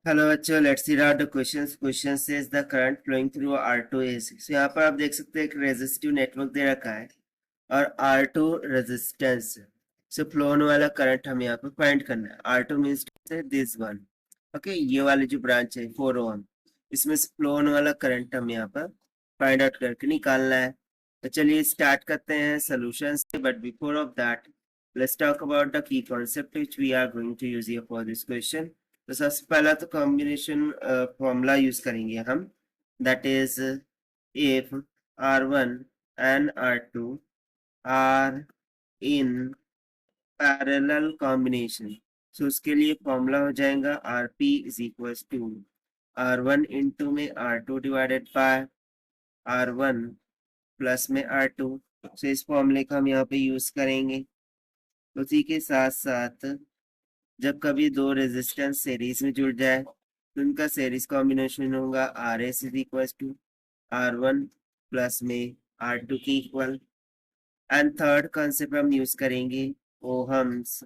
Hello बच्चों, let's see out the questions. Question says the current flowing through R2 is। So यहाँ पर आप देख सकते हैं एक रेजिस्टिव नेटवर्क दे रखा है और R2 रेजिस्टेंस। सो फ्लो होने वाला करंट हमें यहाँ पर फाइंड करना है। R2 means this one. Okay, ये वाली जो ब्रांच है 4 ओम, इसमें से फ्लो होने वाला करंट हमें यहाँ पर फाइंड आउट करके निकालना है। तो चलिए स्टार्ट करते हैं सोल्यूशन से, but before of that let's talk about the key concept which we are going to use here for this question. तो सबसे पहला तो कॉम्बिनेशन फॉर्मूला यूज करेंगे हम, that is if R1 and R2 are in parallel combination. So उसके लिए formula हो जाएगा RP is equal to R1 into में R2 divided by R1 plus में R2। सो इस फॉर्मूले का हम यहाँ पे यूज करेंगे। उसी के साथ साथ जब कभी दो रेजिस्टेंस सीरीज में जुड़ जाए तो उनका सीरीज कॉम्बिनेशन होगा RS is equal to R1 plus में R2 की इक्वल। एंड थर्ड कॉन्सेप्ट हम यूज करेंगे ओहम्स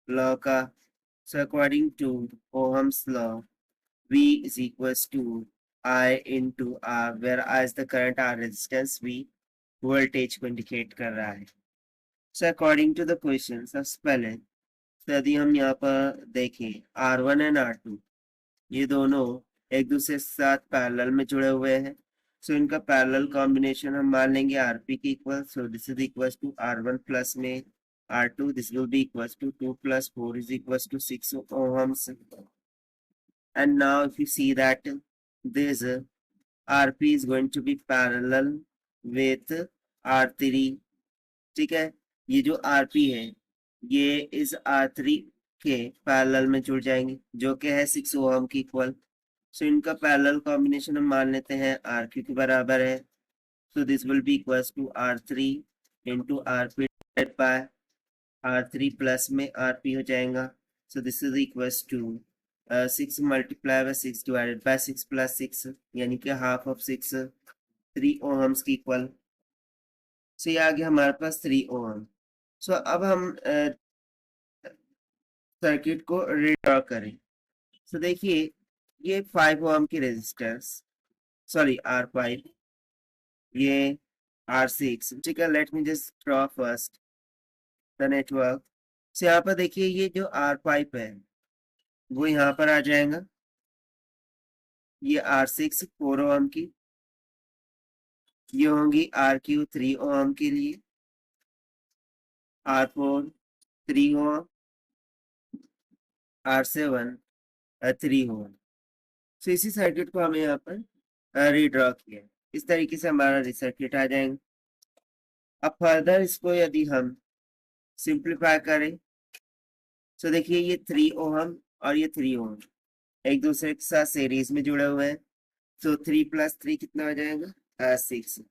लॉ का। So according to Ohm's law V is equals to I into R, where I is the current, R resistance, V voltage को indicate कर रहा है। So according to the question, सबसे पहले तो यदि हम यहाँ पर देखें R1 एंड R2, ये दोनों एक दूसरे के साथ पैरेलल में जुड़े हुए हैं। सो इनका पैरेलल कॉम्बिनेशन हम मान लेंगे RP की equal. So this is equal to R1 plus में R2, this will be equal to 2 plus 4 is equal to 6 ohms। And now if you see that this RP is going to be parallel with R3, ठीक है। ये जो RP है ये इस R3 के parallel में जुड़ जाएंगे जो कि है 6 ओम की इक्वल। सो इनका पैरेलल कॉम्बिनेशन हम मान लेते हैं RQ के बराबर है। So this will be equals to R3 into RP divided by R3 plus में RP हो जाएगा। So this is equals to 6 multiply by 6 divided by 6 plus 6, यानी कि हाफ ऑफ 6, 3 ओहम्स की इक्वल। सो ये आ गया हमारे पास 3 ओहम। सो अब हम सर्किट को रीड्रॉ करें। सो देखिए ये 5 ओहम की रेजिस्टेंस, सॉरी R5, ये R6, ठीक है। Let me just draw first the network. So यहाँ पर देखिए ये जो R5 है वो यहाँ पर आ जाएगा। ये R6 4 ओम की, ये होंगी RQ 3 ओम के लिए, R4 3 ओम, R7 3 ओम। सो इसी सर्किट को हमें यहाँ पर रीड्रॉ किया। इस तरीके से हमारा सर्किट आ जाएगा। अब फर्दर इसको यदि हम सिंप्लीफाई करें तो देखिए ये 3 ओम और ये 3 ओम एक दूसरे के साथ सीरीज में जुड़े हुए हैं। तो 3 प्लस 3 कितना हो जाएगा 6,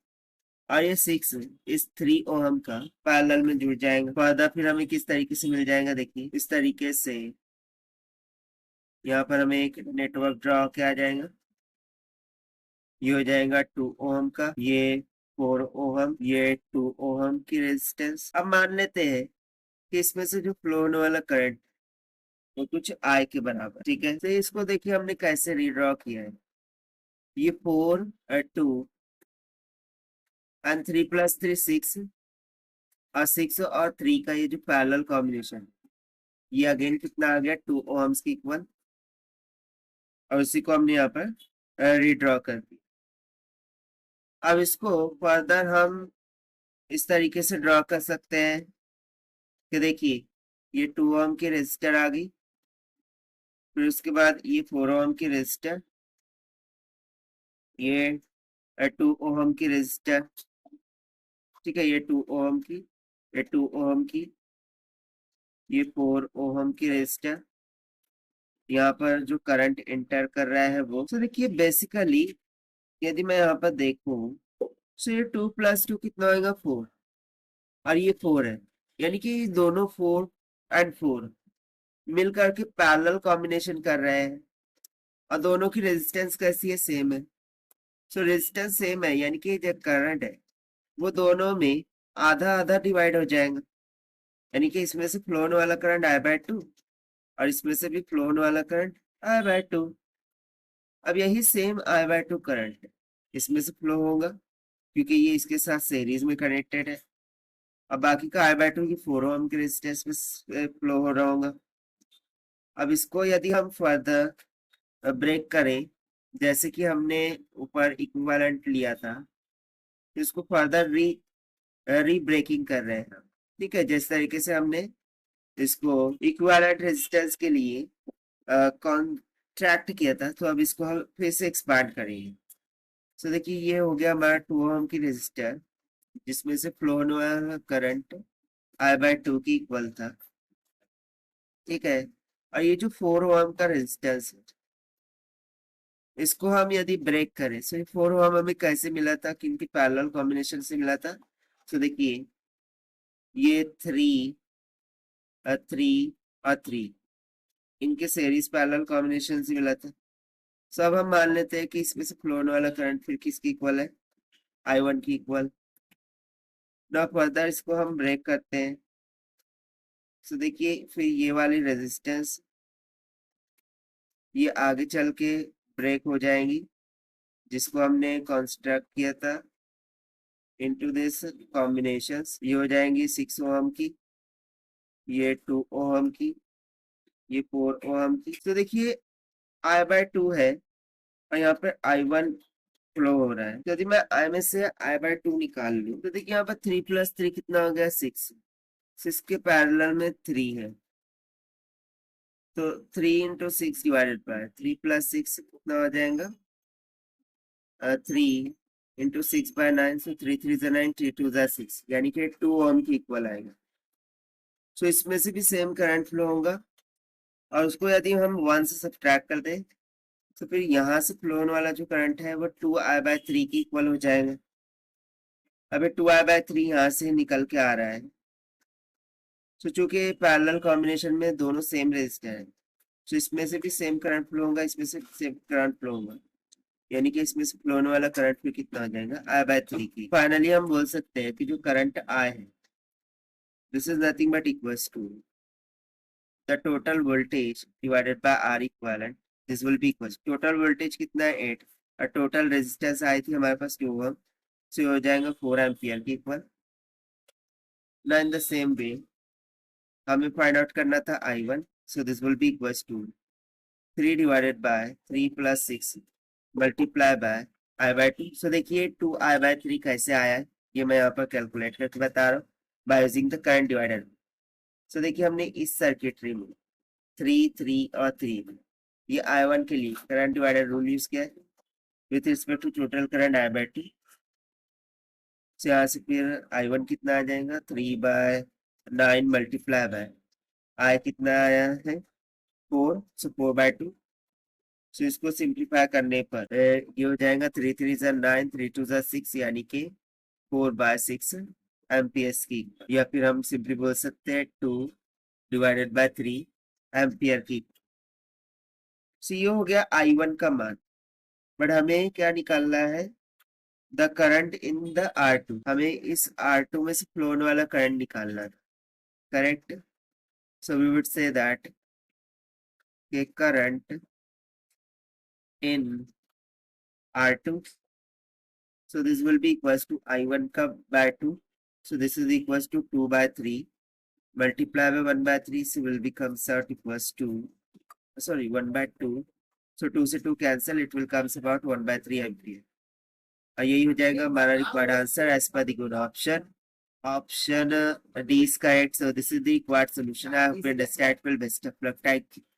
और ये 6 इस 3 ओम का पैरेलल में जुड़ जाएगा। फर्दर फिर हमें किस तरीके से मिल जाएगा, देखिए इस तरीके से यहाँ पर हमें एक नेटवर्क ड्रॉ किया जाएगा। ये हो जाएगा 2 ओम का, ये 4 ओम, ये 2 ओम की रेजिस्टेंस। अब मान लेते हैं कि इसमें से जो फ्लो होने वाला करंट वो कुछ I के बराबर, ठीक है। तो इसको देखिए हमने कैसे रीड्रॉ किया है। ये 4 2 एंड 3 प्लस 3 6, और 6 और 3 का ये जो पैरेलल कॉम्बिनेशन, ये अगेन कितना आ गया 2 ओम्स की इक्वल, और उसी को हमने यहाँ पर रीड्रॉ कर दिया। अब इसको फर्दर हम इस तरीके से ड्रॉ कर सकते हैं कि देखिए ये 2 ओम की रेजिस्टर आ गई, फिर उसके बाद ये 4 ओम की रेजिस्टर, ये 2 ओम की रेजिस्टर, ठीक है। ये 2 ओम की, ये 2 ओम की, ये 4 ओम की रेजिस्टर। यहाँ पर जो करंट एंटर कर रहा है वो, तो देखिए बेसिकली यदि मैं यहाँ पर देखूं तो ये 2 प्लस 2 कितना होगा 4, और ये 4 है, यानी कि दोनों 4 एंड 4 मिल करके पैरेलल कॉम्बिनेशन कर रहे हैं, और दोनों की रेजिस्टेंस कैसी है, सेम है। सो रेजिस्टेंस सेम है, यानी कि जो करंट है वो दोनों में आधा आधा डिवाइड हो जाएगा, यानी कि इसमें से फ्लो होने वाला करंट I/2 और इसमें से भी फ्लो होने वाला करंट I by 2। अब यही सेम I by 2 करंट इसमें से फ्लो होगा क्योंकि ये इसके साथ सीरीज में कनेक्टेड है। अब बाकी का I by 2 की 4 ओम के रेजिस्टेंस में फ्लो हो रहा होगा। अब इसको यदि हम फर्दर ब्रेक करें, जैसे कि हमने ऊपर इक्विवेलेंट लिया था, तो इसको फर्दर री ब्रेकिंग कर रहे हैं। ठीक है, जिस तरीके से हमने इसको इक्विवेलेंट रेजिस्टेंस के लिए कॉन्ट्रैक्ट किया था, तो अब इसको हम फिर से एक्सपांड करेंगे। तो देखिए ये हो गया हमारा 2 ओम की रेजिस्टर, जिसमें से फ्लो होने वाला करंट I by 2 की इक्वल था। ठीक है, और ये जो 4 ओम का रेजिस्टेंस है, इसको हम यदि ब्रेक करें, तो 4 ओम हमें कैसे मिला था, किनकी पैरेलल कॉम्बिनेशन से मिला था। तो देखिए ये 3 और 3 इनके सीरीज पैरेलल कॉम्बिनेशन से मिला था। सो अब हम मान लेते हैं कि इसमें से फ्लो होने वाला करंट फिर किसकी इक्वल है, I1 की इक्वल। ना फर्दर इसको हम ब्रेक करते हैं, तो देखिए फिर ये वाली रेजिस्टेंस ये आगे चल के ब्रेक हो जाएंगी, जिसको हमने कंस्ट्रक्ट किया था इनटू दिस कॉम्बिनेशंस। ये हो जाएंगी 6 ओम की, ये 2 ओम की, ये 4 ओम की। तो देखिए I by 2 है और यहाँ पर I1 फ्लो हो रहा है। तो यदि मैं I में से I by 2 निकाल लूं, तो देखिए यहाँ पर 3 + 3 कितना हो गया, 6। 6 के पैरेलल में 3 है, तो 3 × 6 डिवाइडेड बाय 3 + 6 कितना हो जाएगा, 3 × 6 / 9, so 3 3 = 9, 3 2 = 6, यानी कि 2 ओम की इक्वल आएगा। सो इसमें से भी सेम करंट फ्लो होगा, और उसको यदि हम 1 से सब्ट्रैक्ट कर दें, तो फिर यहाँ से फ्लो होने वाला जो करंट है वो 2I by 3 की इक्वल हो जाएगा। अभी 2I by 3 यहाँ से निकल के आ रहा है, तो चूंकि पैरेलल कॉम्बिनेशन में दोनों सेम रेजिस्टर है, तो इसमें से भी सेम करंट फ्लो होगा, इसमें से सेम करंट फ्लो होगा, यानी कि इसमें से फ्लो होने वाला करंट फिर कितना हो जाएगा, I by 3 की। फाइनली हम बोल सकते हैं कि जो करंट I है, this is nothing but equals to the total voltage divided by R equivalent. This will be equals, total voltage कितना है 8, और टोटल रेजिस्टेंस आई थी हमारे पास 2 ओम, से हो जाएगा 4 एम्पियर की इक्वल। ना इन द सेम वे हमें फाइंड आउट करना था I1, so this will be equals to 3 divided by 3 + 6 multiply by I by 2। so देखिए 2I by 3 कैसे आया है, ये मैं यहाँ पर कैलकुलेट करके बता रहा हूँ by using the current divider. So देखिए हमने इस सर्किटरी में 3 3 और 3 में ये I1 के लिए करंट डिवाइडर रूल यूज किया है with respect to total current I by 2। so यहाँ से फिर I1 कितना आ जाएगा, 3/9 मल्टीप्लाई बाय I कितना आया है 4, सो 4/2। सो इसको सिंप्लीफाई करने पर ये हो जाएगा 3 3 = 9, 3 2 = 6, यानी कि 4/6 एम्पियर्स की, या फिर हम सिंपली बोल सकते हैं 2 डिवाइडेड बाय 3 एम्पियर की। सो ये हो गया I1 का मान, बट हमें क्या निकालना है, the current in the R2। हमें इस R2 में से फ्लो होने वाला करंट निकालना है, correct. So we would say that current in R2, so this will be equals to I1 का by 2, so this is equals to 2/3 multiply by 1/3, so will becomes out equals to, sorry, 1/2, so 2 से 2 cancel, it will comes about 1/3 ampere। और यही हो जाएगा हमारा required answer as per the good option. Option D is correct, so this is the required solution। I hope you understand. Well, best of luck, thank you।